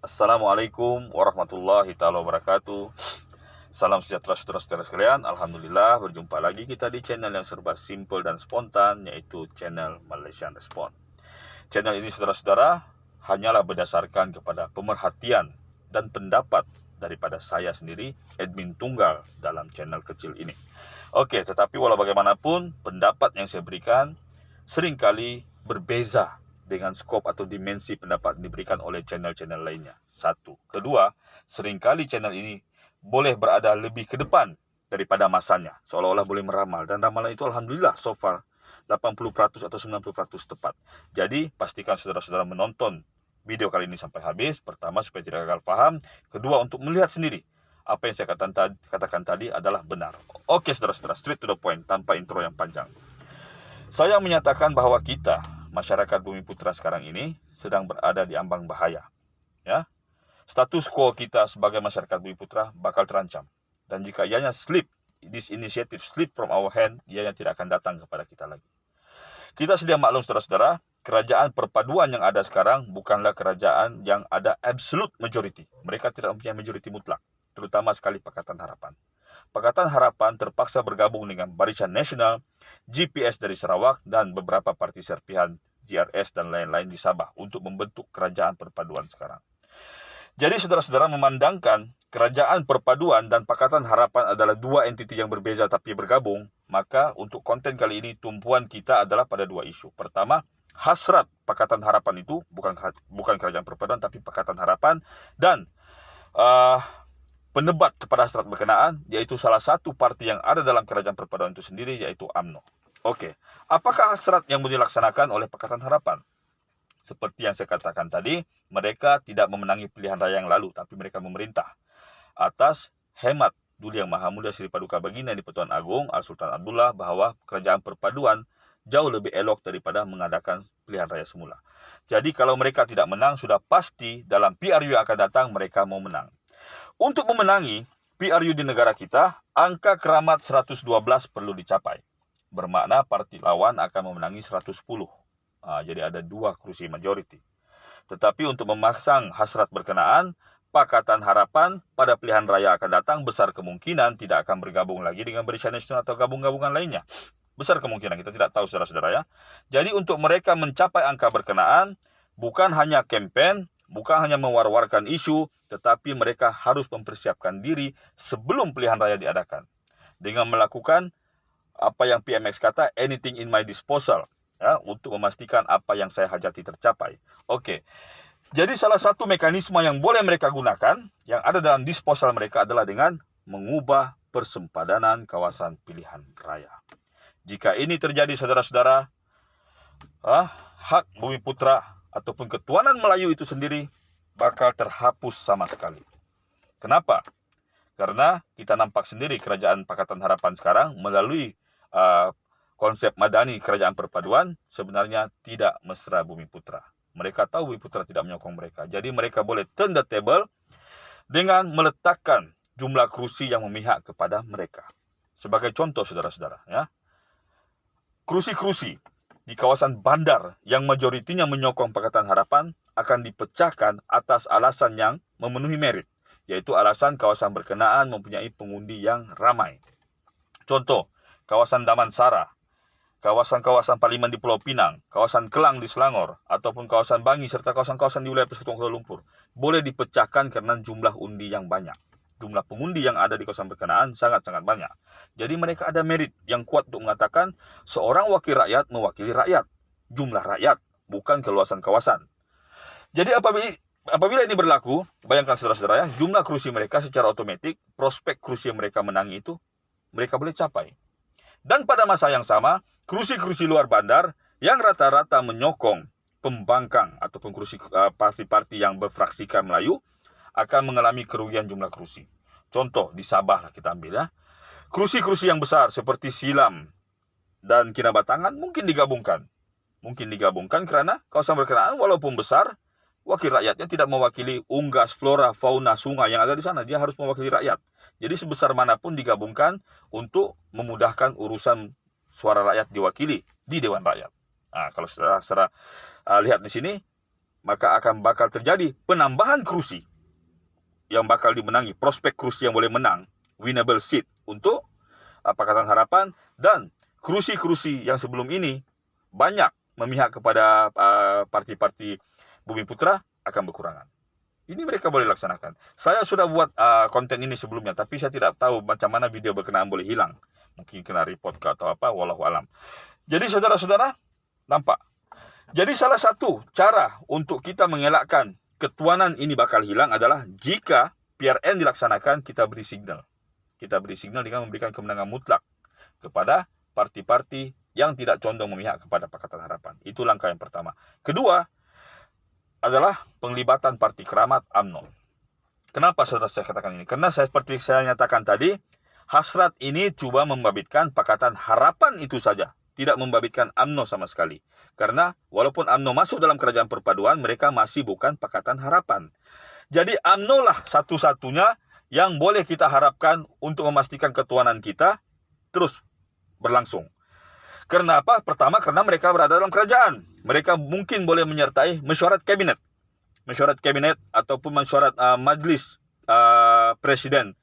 Assalamualaikum warahmatullahi taala wabarakatuh. Salam sejahtera saudara-saudara sekalian. Alhamdulillah berjumpa lagi kita di channel yang serba simple dan spontan, yaitu channel Malaysian Respond. Channel ini saudara-saudara hanyalah berdasarkan kepada pemerhatian dan pendapat daripada saya sendiri, admin tunggal dalam channel kecil ini. Oke, tetapi walau bagaimanapun pendapat yang saya berikan seringkali berbeza dengan skop atau dimensi pendapat yang diberikan oleh channel-channel lainnya. Satu. Kedua, seringkali channel ini boleh berada lebih ke depan daripada masanya, seolah-olah boleh meramal. Dan ramalan itu alhamdulillah so far 80% atau 90% tepat. Jadi, pastikan saudara-saudara menonton video kali ini sampai habis. Pertama, supaya tidak gagal paham. Kedua, untuk melihat sendiri apa yang saya katakan tadi adalah benar. Oke saudara-saudara, straight to the point, tanpa intro yang panjang. Saya menyatakan bahwa kita, masyarakat Bumi Putra sekarang ini, sedang berada di ambang bahaya. Ya, status quo kita sebagai masyarakat Bumi Putra bakal terancam. Dan jika ianya this initiative slip from our hand, ianya tidak akan datang kepada kita lagi. Kita sedia maklum saudara-saudara, kerajaan perpaduan yang ada sekarang bukanlah kerajaan yang ada absolute majority. Mereka tidak mempunyai majority mutlak, terutama sekali Pakatan Harapan. Pakatan Harapan terpaksa bergabung dengan Barisan Nasional, GPS dari Sarawak, dan beberapa parti serpihan GRS dan lain-lain di Sabah untuk membentuk kerajaan perpaduan sekarang. Jadi saudara-saudara memandangkan kerajaan perpaduan dan Pakatan Harapan adalah dua entiti yang berbeza tapi bergabung, maka untuk konten kali ini tumpuan kita adalah pada dua isu. Pertama, hasrat Pakatan Harapan itu bukan kerajaan perpaduan tapi Pakatan Harapan, dan penebat kepada hasrat berkenaan, yaitu salah satu parti yang ada dalam kerajaan perpaduan itu sendiri, yaitu UMNO. Oke, apakah hasrat yang mau dilaksanakan oleh Pakatan Harapan? Seperti yang saya katakan tadi, mereka tidak memenangi pilihan raya yang lalu, tapi mereka memerintah atas hemat Duli Yang Maha Mulia Sri Paduka Baginda di Pertuan Agong Al-Sultan Abdullah bahwa kerajaan perpaduan jauh lebih elok daripada mengadakan pilihan raya semula. Jadi kalau mereka tidak menang, sudah pasti dalam PRU yang akan datang mereka mau menang. Untuk memenangi PRU di negara kita, angka keramat 112 perlu dicapai. Bermakna parti lawan akan memenangi 110. Jadi ada 2 kursi majority. Tetapi untuk memasang hasrat berkenaan, Pakatan Harapan pada pilihan raya akan datang besar kemungkinan tidak akan bergabung lagi dengan Barisan Nasional atau gabung-gabungan lainnya. Besar kemungkinan, kita tidak tahu saudara-saudara ya. Jadi untuk mereka mencapai angka berkenaan, bukan hanya campaign, bukan hanya mewar-warkan isu, tetapi mereka harus mempersiapkan diri sebelum pilihan raya diadakan. Dengan melakukan apa yang PMX kata, anything in my disposal, ya, untuk memastikan apa yang saya hajati tercapai. Oke. Jadi salah satu mekanisme yang boleh mereka gunakan, yang ada dalam disposal mereka adalah dengan mengubah persempadanan kawasan pilihan raya. Jika ini terjadi saudara-saudara, hak Bumi Putra ataupun ketuanan Melayu itu sendiri bakal terhapus sama sekali. Kenapa? Karena kita nampak sendiri kerajaan Pakatan Harapan sekarang melalui konsep madani kerajaan perpaduan sebenarnya tidak mesra Bumi Putra. Mereka tahu Bumi Putra tidak menyokong mereka. Jadi mereka boleh turn the table dengan meletakkan jumlah kerusi yang memihak kepada mereka. Sebagai contoh saudara-saudara, ya, kerusi-kerusi di kawasan bandar yang majoritinya menyokong Pakatan Harapan akan dipecahkan atas alasan yang memenuhi merit, yaitu alasan kawasan berkenaan mempunyai pengundi yang ramai. Contoh, kawasan Damansara, kawasan-kawasan Parlimen di Pulau Pinang, kawasan Kelang di Selangor, ataupun kawasan Bangi serta kawasan-kawasan di wilayah Persekutuan Kuala Lumpur boleh dipecahkan karena jumlah undi yang banyak. Jumlah pengundi yang ada di kawasan berkenaan sangat-sangat banyak. Jadi mereka ada merit yang kuat untuk mengatakan seorang wakil rakyat mewakili rakyat. Jumlah rakyat, bukan keluasan kawasan. Jadi apabila ini berlaku, bayangkan saudara-saudara ya, jumlah kerusi mereka secara otomatis, prospek kerusi yang mereka menangi itu, mereka boleh capai. Dan pada masa yang sama, kerusi-kerusi luar bandar yang rata-rata menyokong pembangkang ataupun kerusi parti-parti yang berfraksikan Melayu akan mengalami kerugian jumlah kerusi. Contoh, di Sabah lah kita ambil ya. Kerusi-kerusi yang besar seperti Silam dan Kinabatangan mungkin digabungkan. Mungkin digabungkan karena kawasan berkenaan walaupun besar, wakil rakyatnya tidak mewakili unggas, flora, fauna, sungai yang ada di sana. Dia harus mewakili rakyat. Jadi sebesar manapun digabungkan untuk memudahkan urusan suara rakyat diwakili di Dewan Rakyat. Kalau saudara lihat di sini, maka akan bakal terjadi penambahan kursi yang bakal dimenangi, prospek kursi yang boleh menang, winnable seat untuk Pakatan Harapan, dan kursi-kursi yang sebelum ini banyak memihak kepada parti-parti Bumi Putra akan berkurangan. Ini mereka boleh laksanakan. Saya sudah buat konten ini sebelumnya, tapi saya tidak tahu macam mana video berkenaan boleh hilang. Mungkin kena report ke atau apa, wallahu alam. Jadi saudara-saudara, nampak. Jadi salah satu cara untuk kita mengelakkan ketuanan ini bakal hilang adalah jika PRN dilaksanakan, kita beri signal. Kita beri signal dengan memberikan kemenangan mutlak kepada parti-parti yang tidak condong memihak kepada Pakatan Harapan. Itu langkah yang pertama. Kedua adalah penglibatan Parti Keramat UMNO. Kenapa saudara saya katakan ini? Karena seperti saya nyatakan tadi, hasrat ini coba membabitkan Pakatan Harapan itu saja. Tidak membabitkan UMNO sama sekali. Karena walaupun UMNO masuk dalam kerajaan perpaduan, mereka masih bukan Pakatan Harapan. Jadi UMNO lah satu-satunya yang boleh kita harapkan untuk memastikan ketuanan kita terus berlangsung. Karena apa? Pertama, karena mereka berada dalam kerajaan. Mereka mungkin boleh menyertai mesyuarat kabinet. Mesyuarat kabinet ataupun mesyuarat majlis presiden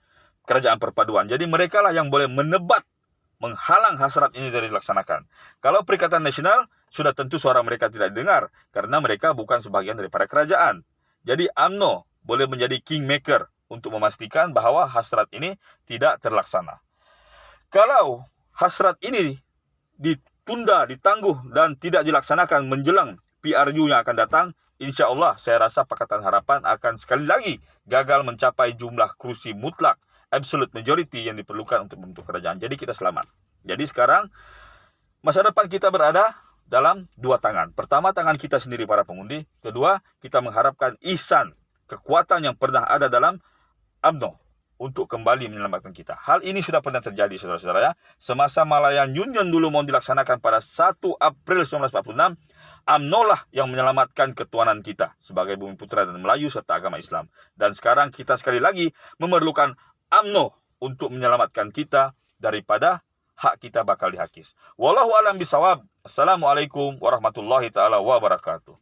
kerajaan perpaduan. Jadi mereka lah yang boleh menebat, menghalang hasrat ini dari dilaksanakan. Kalau Perikatan Nasional, sudah tentu suara mereka tidak didengar, karena mereka bukan sebagian daripada kerajaan. Jadi UMNO boleh menjadi kingmaker untuk memastikan bahawa hasrat ini tidak terlaksana. Kalau hasrat ini ditunda, ditangguh dan tidak dilaksanakan menjelang PRU yang akan datang, insya Allah saya rasa Pakatan Harapan akan sekali lagi gagal mencapai jumlah kursi mutlak, absolute majority yang diperlukan untuk membentuk kerajaan. Jadi kita selamat. Jadi sekarang masa depan kita berada dalam dua tangan. Pertama, tangan kita sendiri para pengundi. Kedua, kita mengharapkan ihsan, kekuatan yang pernah ada dalam UMNO untuk kembali menyelamatkan kita. Hal ini sudah pernah terjadi, saudara-saudara ya. Semasa Malayan Union dulu mau dilaksanakan pada 1 April 1946, UMNO lah yang menyelamatkan ketuanan kita sebagai Bumi Putra dan Melayu serta agama Islam. Dan sekarang kita sekali lagi memerlukan UMNO untuk menyelamatkan kita daripada hak kita bakal dihakis. Wallahu a'lam bishawab. Assalamualaikum warahmatullahi taala wabarakatuh.